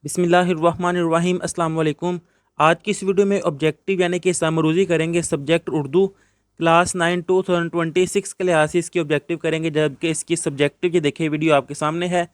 बिस्मिल्लाहिर्रहमानिर्रहीम अस्सलाम वालेकुम। आज की इस वीडियो में ऑब्जेक्टिव यानी कि समरूज़ी करेंगे सब्जेक्ट उर्दू क्लास 9 2026 के लिहाज से इसकी ऑब्जेक्टिव करेंगे, जबकि इसकी सब्जेक्टिव ये देखिए वीडियो आपके सामने है।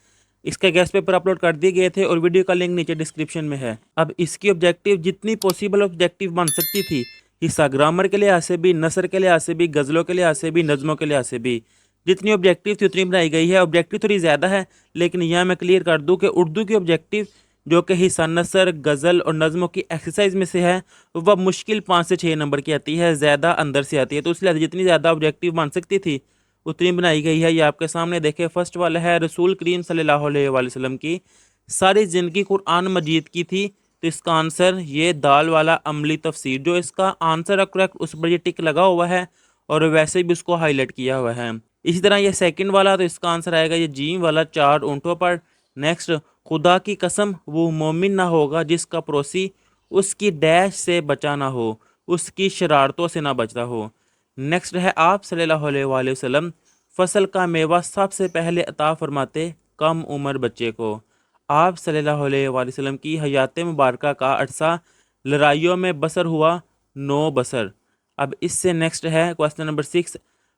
इसके गेस्ट पेपर अपलोड कर दिए गए थे और वीडियो का लिंक नीचे डिस्क्रिप्शन में है। अब इसकी ऑब्जेक्टिव जितनी पॉसिबल ऑब्जेक्टिव बन सकती थी, हिस्सा ग्रामर के लिहाज से भी, नसर के लिहाज से भी, गज़लों के लिहाज से भी, नज़मों के लिहाज से भी, जितनी ऑब्जेक्टिव थी उतनी बनाई गई है। ऑब्जेक्टिव थोड़ी ज़्यादा है, लेकिन यहाँ मैं क्लियर कर दूँ कि उर्दू की ऑब्जेक्टिव जो कि हिस्सा नसर, गज़ल और नज़मों की एक्सरसाइज में से है, वह मुश्किल 5 से 6 नंबर की आती है, ज़्यादा अंदर से आती है। तो इसलिए जितनी ज़्यादा ऑब्जेक्टिव बन सकती थी उतनी बनाई गई है। ये आपके सामने देखे, फर्स्ट वाला है रसूल करीम सल्लल्लाहु अलैहि वसल्लम की सारी ज़िंदगी कुरान मजीद की थी। तो इसका आंसर ये दाल वाला अमली तफसीर, जो इसका आंसर है करेक्ट, उस पर ये टिक लगा हुआ है और वैसे भी उसको हाईलाइट किया हुआ है। इसी तरह ये सेकंड वाला, तो इसका आंसर आएगा ये जीम वाला, 4 ऊँटों पर। नेक्स्ट, खुदा की कसम वो मोमिन ना होगा जिसका पड़ोसी उसकी डैश से बचा ना हो, उसकी शरारतों से ना बचता हो। नेक्स्ट है आप सल्लल्लाहु अलैहि वसल्लम फसल का मेवा सबसे पहले अता फरमाते कम उम्र बच्चे को। आप सल्लल्लाहु अलैहि वसल्लम की हयात मुबारका का अरसा लड़ाइयों में बसर हुआ 9 बसर। अब इससे नेक्स्ट है क्वेश्चन नंबर 6,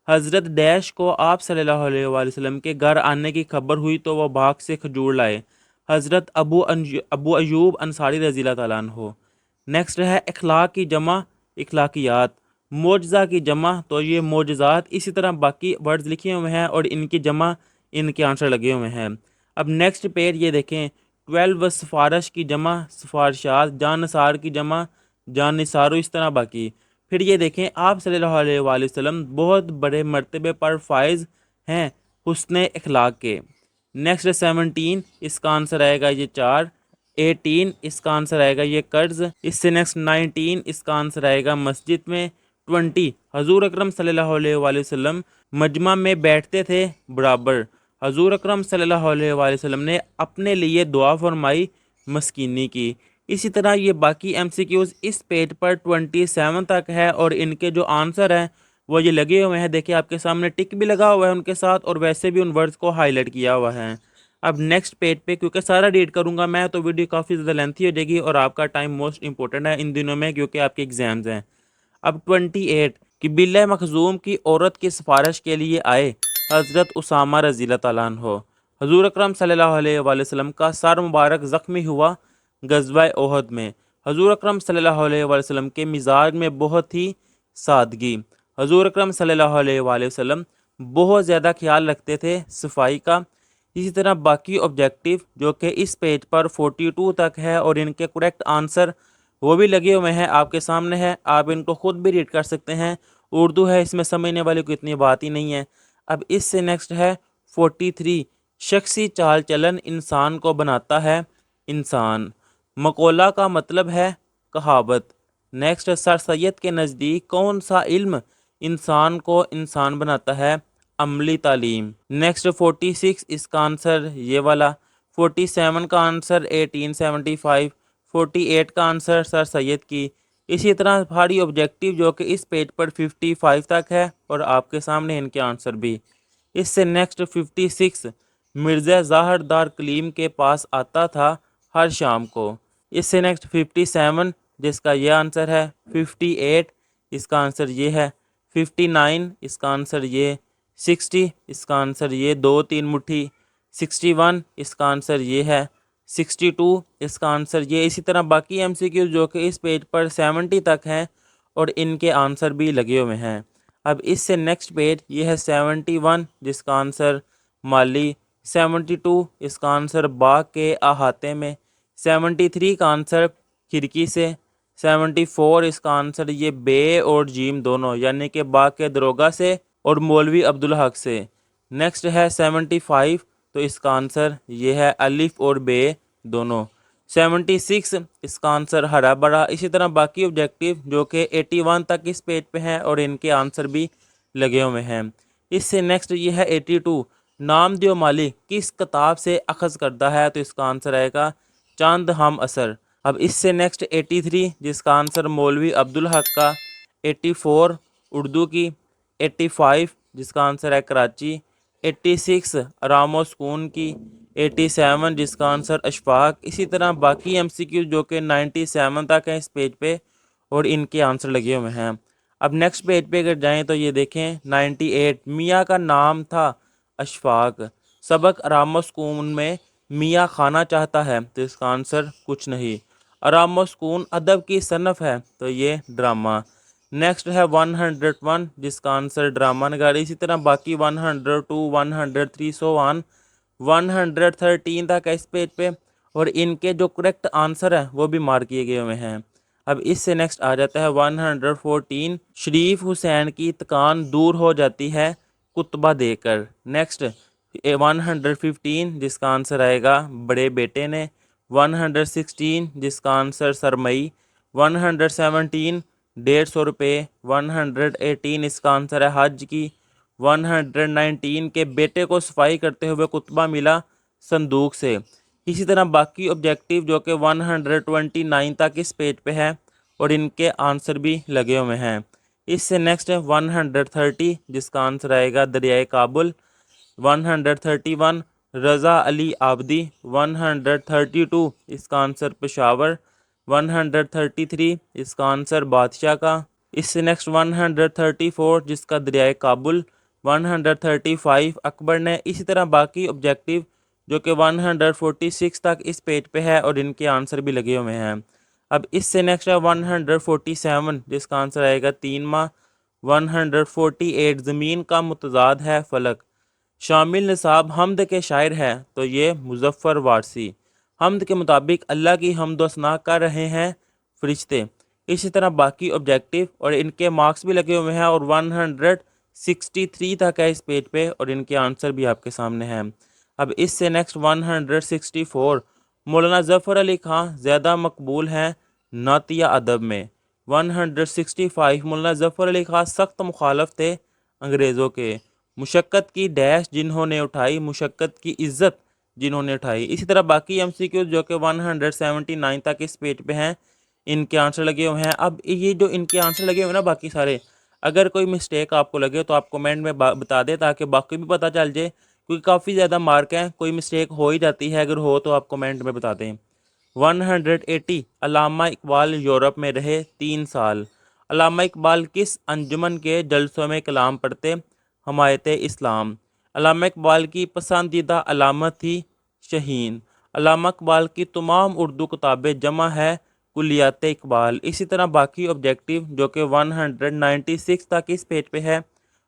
हज़रत डैश को आप सल्लल्लाहु अलैहि वसल्लम के घर आने की खबर हुई तो वह भाग से खजूर लाए। हज़रत अबू अयूब अंसारी रज़ी अल्लाह ताला अन्हो। नेक्स्ट है अखलाक की जमा इखलाकियात, मोजज़ा की जमा तो ये मोजज़ात। इसी तरह बाकी वर्ड्स लिखे हुए हैं और इनकी जमा इनके आंसर लगे हुए हैं। अब नेक्स्ट पेज ये देखें, 12 सिफारिश की जमा सिफारशात, जान नसार की जमा जान निसारो, इस तरह बाकी। फिर ये देखें, आप सल्लल्लाहु अलैहि वसल्लम बहुत बड़े मर्तबे पर फायज़ हैं हुस्न अखलाक के। नेक्स्ट 17, इसका आंसर आएगा ये 4। 18, इसका आंसर आएगा ये कर्ज। इससे नेक्स्ट 19, इसका आंसर आएगा मस्जिद में। 20, हजूर अकरम सल्लल्लाहु अलैहि वसल्लम मजमा में बैठते थे बराबर। हजूर अकरम सल्लल्लाहु अलैहि वसल्लम ने अपने लिए दुआ फरमाई मस्कीनी की। इसी तरह ये बाकी एमसीक्यूज इस पेज पर 27 तक है और इनके जो आंसर हैं वो ये लगे हुए हैं। देखिए आपके सामने टिक भी लगा हुआ है उनके साथ और वैसे भी उन वर्ड्स को हाईलाइट किया हुआ है। अब नेक्स्ट पेज पे क्योंकि सारा रीड करूंगा मैं तो वीडियो काफ़ी ज़्यादा लेंथी हो जाएगी और आपका टाइम मोस्ट इंपॉर्टेंट है इन दिनों में क्योंकि आपके एग्जाम्स हैं। अब 28, कि बिल्ला मखजूम की औरत की सिफारिश के लिए आए हज़रत उसामा रज़ी अल्लाह ताला अन्हो। हजूर अकरम सल्लल्लाहु अलैहि वसल्लम का सर मुबारक ज़ख्मी हुआ गज़वा ओहद में। हजूर अकरम सल्लल्लाहु अलैहि वसल्लम के मिजाज में बहुत ही सादगी। हजूर अकरम सल्लल्लाहु अलैहि वसल्लम बहुत ज़्यादा ख्याल रखते थे सफाई का। इसी तरह बाकी ऑब्जेक्टिव जो कि इस पेज पर 42 तक है और इनके करेक्ट आंसर वो भी लगे हुए हैं आपके सामने है, आप इनको खुद भी रीड कर सकते हैं। उर्दू है, इसमें समझने वाले को इतनी बात ही नहीं है। अब इससे नेक्स्ट है 43, शख्सी चाल चलन इंसान को बनाता है इंसान। मकोला का मतलब है कहावत। नेक्स्ट, सर सैयद के नज़दीक कौन सा इल्म इंसान को इंसान बनाता है? अमली तालीम। नेक्स्ट 46, इसका आंसर ये वाला। 47 का आंसर 1875। 48 का आंसर सर सैयद की। इसी तरह भारी ऑब्जेक्टिव जो कि इस पेज पर 55 तक है और आपके सामने इनके आंसर भी। इससे नेक्स्ट 56, मिर्ज़ा ज़ाहर दार कलीम के पास आता था हर शाम को। इससे नेक्स्ट 57, जिसका ये आंसर है। 58, इसका आंसर ये है। 59, इसका आंसर ये। 60, इसका आंसर ये 2-3 मुट्ठी। 61, इसका आंसर ये है। 62, इसका आंसर ये। इसी तरह बाकी एमसीक्यू जो कि इस पेज पर 70 तक हैं और इनके आंसर भी लगे हुए हैं। अब इससे नेक्स्ट पेज ये है 71, जिसका आंसर माली। 72, इसका आंसर बाग के अहाते में। 73 का आंसर खिड़की से। 74, इसका आंसर ये बे और जीम दोनों यानी कि बाग के दरोगा से और मौलवी अब्दुल हक से। नेक्स्ट है 75, तो इसका आंसर ये है अलिफ और बे दोनों। 76, इसका आंसर हरा भरा। इसी तरह बाकी ऑब्जेक्टिव जो कि 81 तक इस पेज पे हैं और इनके आंसर भी लगे हुए हैं। इससे नेक्स्ट ये है 82, नाम दियो मालिक किस किताब से अखज़ करता है? तो इसका आंसर आएगा चांद हम असर। अब इससे नेक्स्ट 83, जिसका आंसर मौलवी अब्दुल हक का। 84, उर्दू की। 85, जिसका आंसर है कराची। 86, रामो सुकून की। 87 جس کا آنسر اشفاق۔ اسی طرح باقی ایم سی کیو جو کہ 97 تک ہیں اس پیج پہ اور ان کے آنسر لگے ہوئے ہیں۔ اب نیکسٹ پیج پہ اگر جائیں تو یہ دیکھیں 98 میاں کا نام تھا اشفاق، سبق آرام و سکون میں میاں کھانا چاہتا ہے، تو اس کا آنسر کچھ نہیں۔ آرام و سکون ادب کی صنف ہے، تو یہ ڈرامہ۔ نیکسٹ ہے 101 جس کا آنسر ڈرامہ نگاری۔ اسی طرح باقی 102 103 سو 113 تک ہے اس پیج پہ، اور ان کے جو کریکٹ آنسر ہیں وہ بھی مارک کیے گئے ہوئے ہیں۔ اب اس سے نیکسٹ آ جاتا ہے 114 شریف حسین کی تکان دور ہو جاتی ہے کتبہ دے کر۔ نیکسٹ 115 جس کا آنسر آئے گا بڑے بیٹے نے۔ 116 جس کا آنسر سرمئی۔ 117 150 روپے۔ 118 اس کا آنسر ہے حج کی۔ 119 کے بیٹے کو صفائی کرتے ہوئے کتبہ ملا صندوق سے۔ اسی طرح باقی آبجیکٹیو جو کہ 129 تک اس پیج پہ ہے اور ان کے آنسر بھی لگے ہوئے ہیں۔ اس سے نیکسٹ ہے 130 جس کا آنسر آئے گا دریائے کابل۔ 131 رضا علی آبدی۔ 132 اس کا آنسر پشاور۔ 133 اس کا آنسر بادشاہ کا۔ اس سے نیکسٹ 134 جس کا دریائے کابل۔ 135 اکبر نے۔ اسی طرح باقی آبجیکٹیو جو کہ 146 تک اس پیج پہ ہے اور ان کے آنسر بھی لگے ہوئے ہیں۔ اب اس سے نیکسٹ ہے 147 جس کا آنسر آئے گا 3 ماہ۔ 148 زمین کا متضاد ہے فلک۔ شامل نصاب حمد کے شاعر ہے، تو یہ مظفر وارثی۔ حمد کے مطابق اللہ کی حمد و ثنا کر رہے ہیں فرشتے۔ اسی طرح باقی آبجیکٹیو اور ان کے مارکس بھی لگے ہوئے ہیں اور 163 تک ہے اس پیج پہ اور ان کے آنسر بھی آپ کے سامنے ہیں۔ اب اس سے نیکسٹ 164 مولانا ظفر علی خان زیادہ مقبول ہیں نعتیہ ادب میں۔ 165 مولانا ظفر علی خان سخت مخالف تھے انگریزوں کے۔ مشقت کی ڈیش جنہوں نے اٹھائی، مشقت کی عزت جنہوں نے اٹھائی۔ اسی طرح باقی ایم سی کیو جو کہ 179 تک اس پیج پہ ہیں، ان کے آنسر لگے ہوئے ہیں۔ اب یہ جو ان کے آنسر لگے ہوئے ہیں نا باقی سارے، اگر کوئی مسٹیک آپ کو لگے تو آپ کمنٹ میں بتا دیں تاکہ باقی بھی پتہ چل جائے، کیونکہ کافی زیادہ مارک ہیں، کوئی مسٹیک ہو ہی جاتی ہے، اگر ہو تو آپ کمنٹ میں بتا دیں۔ 180 علامہ اقبال یورپ میں رہے 3 سال۔ علامہ اقبال کس انجمن کے جلسوں میں کلام پڑھتے؟ حمایت اسلام۔ علامہ اقبال کی پسندیدہ علامت تھی شہین۔ علامہ اقبال کی تمام اردو کتابیں جمع ہے کلیات اقبال۔ اسی طرح باقی آبجیکٹیو جو کہ 196 تک اس پیج پہ ہے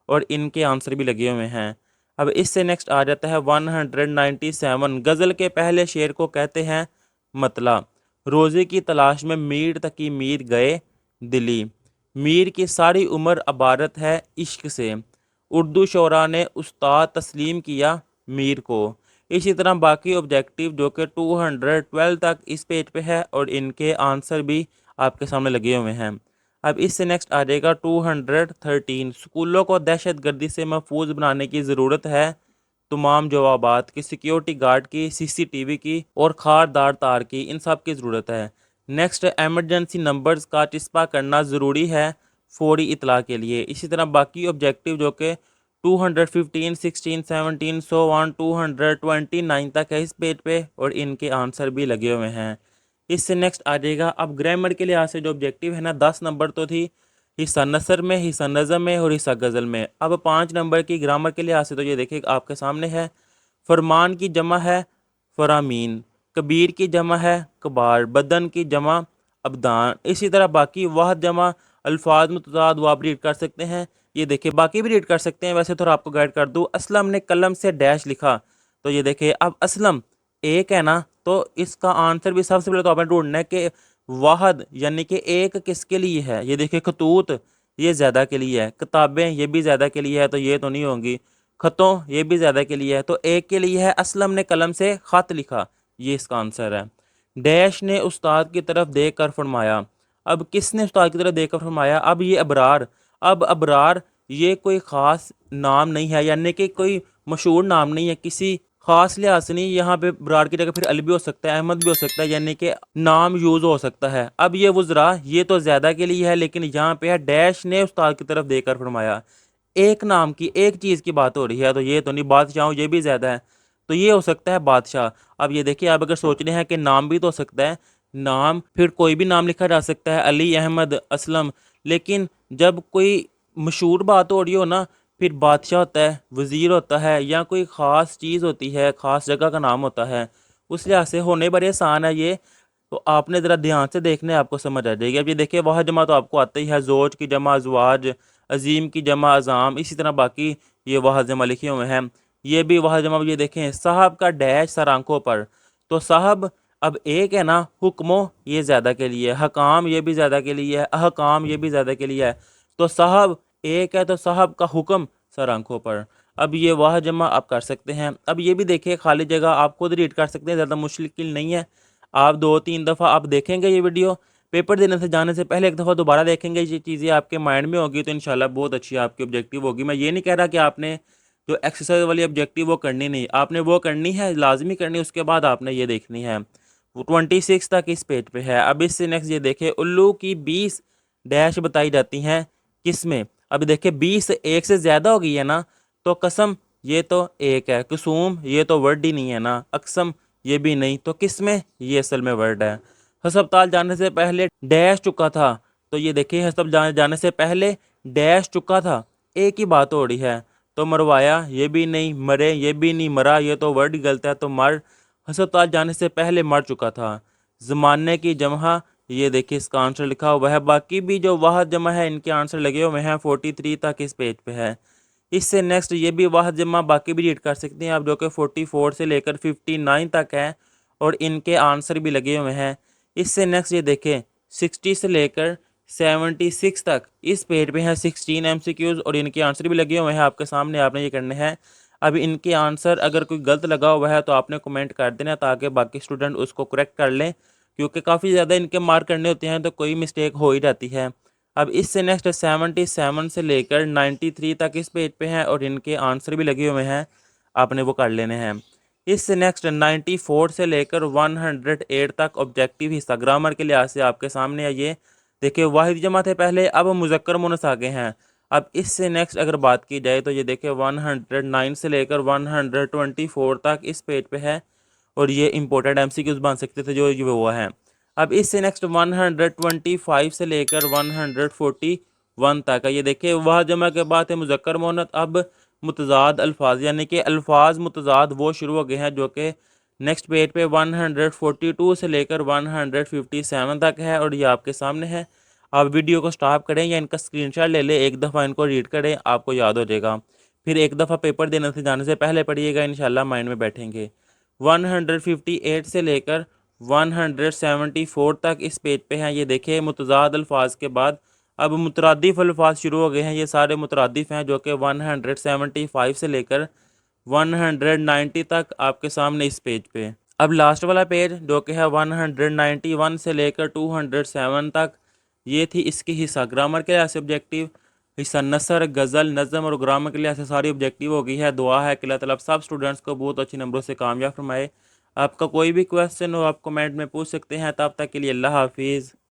اور ان کے آنسر بھی لگے ہوئے ہیں۔ اب اس سے نیکسٹ آ جاتا ہے 197 غزل کے پہلے شعر کو کہتے ہیں مطلع۔ روزے کی تلاش میں میر تکی میر گئے دلی۔ میر کی ساری عمر عبارت ہے عشق سے۔ اردو شعراء نے استاد تسلیم کیا میر کو۔ اسی طرح باقی آبجیکٹیو جو کہ 212 تک اس پیج پہ ہے اور ان کے آنسر بھی آپ کے سامنے لگے ہوئے ہیں۔ اب اس سے نیکسٹ آ جائے گا 213 اسکولوں کو دہشت گردی سے محفوظ بنانے کی ضرورت ہے تمام جوابات کی، سیکیورٹی گارڈ کی، سی سی ٹی وی کی اور خاردار تار کی، ان سب کی ضرورت ہے۔ نیکسٹ ایمرجنسی نمبرز کا چسپاں کرنا ضروری ہے فوری اطلاع کے لیے۔ اسی طرح باقی آبجیکٹیو جو کہ 215 16 17 سو 229 تک ہے اس پیج پہ اور ان کے آنسر بھی لگے ہوئے ہیں۔ اس سے نیکسٹ آ جائے گا اب گرامر کے لحاظ سے جو آبجیکٹیو ہے نا 10 نمبر تو تھی، حصہ نثر میں، حصہ نظم میں اور حصہ غزل میں۔ اب 5 نمبر کی گرامر کے لحاظ سے تو یہ دیکھیں آپ کے سامنے ہے۔ فرمان کی جمع ہے فرامین، کبیر کی جمع ہے کبار، بدن کی جمع ابدان۔ اسی طرح باقی واحد جمع الفاظ متضاد وہ آپ ریڈ کر سکتے ہیں، یہ دیکھیں باقی بھی ریڈ کر سکتے ہیں، ویسے تو آپ کو گائیڈ کر دوں۔ اسلم نے قلم سے ڈیش لکھا، تو یہ دیکھیں اب اسلم ایک ہے نا، تو اس کا آنسر بھی سب سے پہلے تو آپ نے ڈھونڈنا ہے کہ واحد یعنی کہ ایک کس کے لیے ہے۔ یہ دیکھیں خطوط یہ زیادہ کے لیے ہے، کتابیں یہ بھی زیادہ کے لیے ہے تو یہ تو نہیں ہوں گی، خطوں یہ بھی زیادہ کے لیے ہے تو ایک کے لیے ہے۔ اسلم نے قلم سے خط لکھا، یہ اس کا آنسر ہے۔ ڈیش نے استاد کی طرف دیکھ کر فرمایا، اب کس نے استاد کی طرف دیکھ کر فرمایا؟ اب یہ ابرار، اب ابرار یہ کوئی خاص نام نہیں ہے، یعنی کہ کوئی مشہور نام نہیں ہے، کسی خاص لحاظ سے نہیں، یہاں پہ ابرار کی جگہ پھر علی بھی ہو سکتا ہے، احمد بھی ہو سکتا ہے، یعنی کہ نام یوز ہو سکتا ہے۔ اب یہ وزراء یہ تو زیادہ کے لیے ہے، لیکن یہاں پہ ہے ڈیش نے استاد کی طرف دیکھ کر فرمایا، ایک نام کی ایک چیز کی بات ہو رہی ہے، تو یہ تو نہیں، بادشاہوں یہ بھی زیادہ ہے तो ये हो सकता है बादशाह। अब ये देखिए, आप अगर सोच रहे हैं कि नाम भी तो हो सकता है, नाम फिर कोई भी नाम लिखा जा सकता है, अली, अहमद, असलम। लेकिन जब कोई मशहूर बात हो रही हो ना, फिर बादशाह होता है, वज़ीर होता है, या कोई ख़ास चीज़ होती है, ख़ास जगह का नाम होता है, उस लिहाज से होने बड़े आसान है ये। तो आपने ज़रा ध्यान से देखने, आपको समझ आ जाएगी। अब ये देखिए, वाह जमा तो आपको आता ही है, ज़ोज की जमा अज़वाज, अज़ीम की जमा अज़ाम, इसी तरह बाकी ये वाह जमा लिखे हुए हैं। ये भी वाह जमा, ये देखें, साहब का डैश सर आंखों पर। तो साहब अब एक है ना, हुक्मो ये ज़्यादा के लिए है, हकाम ये भी ज़्यादा के लिए है, अहकाम ये भी ज़्यादा के लिए है। तो साहब एक है, तो साहब का हुक्म सर आंखों पर। अब ये वाह जमा आप कर सकते हैं। अब ये भी देखिए, खाली जगह आप खुद रीड कर सकते हैं, ज़्यादा मुश्किल नहीं है। आप 2-3 दफ़ा आप देखेंगे ये वीडियो, पेपर देने से जाने से पहले एक दफ़ा दोबारा देखेंगे, ये चीज़ें आपके माइंड में होगी, तो इंशाल्लाह बहुत अच्छी आपकी ऑब्जेक्टिव होगी। मैं ये नहीं कह रहा कि आपने जो एक्सरसाइज वाली ऑब्जेक्टिव वो करनी नहीं, आपने वो करनी है, लाजमी करनी है, उसके बाद आपने ये देखनी है। वो 26 तक इस पेज पे है। अब इससे नेक्स्ट ये देखिए, उल्लू की 20 डैश बताई जाती हैं किसमें। अब देखिए, 20 एक से ज़्यादा हो गई है ना, तो कसम ये तो एक है, कुसूम ये तो वर्ड ही नहीं है ना, अक्सम ये भी नहीं, तो किस में ये असल में वर्ड है। हस्पताल जाने से पहले डैश चुका था, तो ये देखिए, हस्पताल जाने से पहले डैश चुका था, एक ही बात हो रही है। तो मरवाया ये भी नहीं, मरे ये भी नहीं, मरा ये तो वर्ड ही गलत है, तो मर हस्पताल जाने से पहले मर चुका था। ज़माने की जमहा, ये देखिए इसका आंसर लिखा हुआ है। बाकी भी जो वाह जमा है, इनके आंसर लगे हुए हैं, 43 तक इस पेज पे है। इससे नेक्स्ट ये भी वाह जमा बाकी भी रीड कर सकते हैं आप, जो कि 44 से लेकर 59 तक है, और इनके आंसर भी लगे हुए हैं। इससे नेक्स्ट ये देखें, 60 से लेकर 76 तक इस पेज पे है 16 MCQs, और इनके आंसर भी लगे हुए हैं आपके सामने, आपने ये करने हैं। अब इनके आंसर अगर कोई गलत लगा हुआ है तो आपने कमेंट कर देना, ताकि बाकी स्टूडेंट उसको करेक्ट कर लें, क्योंकि काफ़ी ज़्यादा इनके मार्क करने होते हैं, तो कोई मिस्टेक हो ही जाती है। अब इससे नेक्स्ट 77 से लेकर 93 तक इस पेज पे हैं, और इनके आंसर भी लगे हुए हैं, आपने वो कर लेने हैं। इससे नेक्स्ट 94 से लेकर 108 तक ऑब्जेक्टिव हिस्सा ग्रामर के लिहाज से आपके सामने है। ये देखिए, वाहिद जमा थे पहले, अब मुज़क्कर मुअन्नस आ गए हैं। अब इससे नेक्स्ट अगर बात की जाए, तो ये देखिए 109 से लेकर 124 तक इस पेज पे है, और ये इंपॉर्टेंट MCQs बन सकते थे जो ये हुआ है। अब इससे नेक्स्ट 125 से लेकर 141 तक है। ये देखिए, वाह जमा के बाद है मुज़क्कर मुअन्नस, अब मुतज़ाद अल्फाज, यानी कि अल्फाज मुतज़ाद वो शुरू हो गए हैं, जो कि नेक्स्ट पेज पे 142 से लेकर 157 तक है, और ये आपके सामने है। आप वीडियो को स्टॉप करें या इनका स्क्रीनशॉट ले लें, एक दफ़ा इनको रीड करें, आपको याद हो जाएगा। फिर एक दफ़ा पेपर देने से जाने से पहले पढ़िएगा, इंशाल्लाह माइंड में बैठेंगे। 158 से लेकर 174 तक इस पेज पे हैं। ये देखिए, मुतज़ाद अल्फाज के बाद अब मुतरादिफ अल्फाज शुरू हो गए हैं। ये सारे मुतरादिफ हैं, जो कि 175 से लेकर 190 तक आपके सामने इस पेज पे। अब लास्ट वाला पेज जो कि है 191 से लेकर 207 तक, ये थी इसकी हिस्सा ग्रामर के लिहाज से ऑब्जेक्टिव। हिस्सा नसर, गज़ल, नज़म और ग्रामर के लिहाज से सारी ऑब्जेक्टिव हो गई है। दुआ है कि अल्लाह ताला सब स्टूडेंट्स को बहुत अच्छे नंबरों से कामयाब फरमाए। आपका कोई भी क्वेश्चन हो आप कमेंट में पूछ सकते हैं। तब तक के लिए अल्लाह हाफिज़।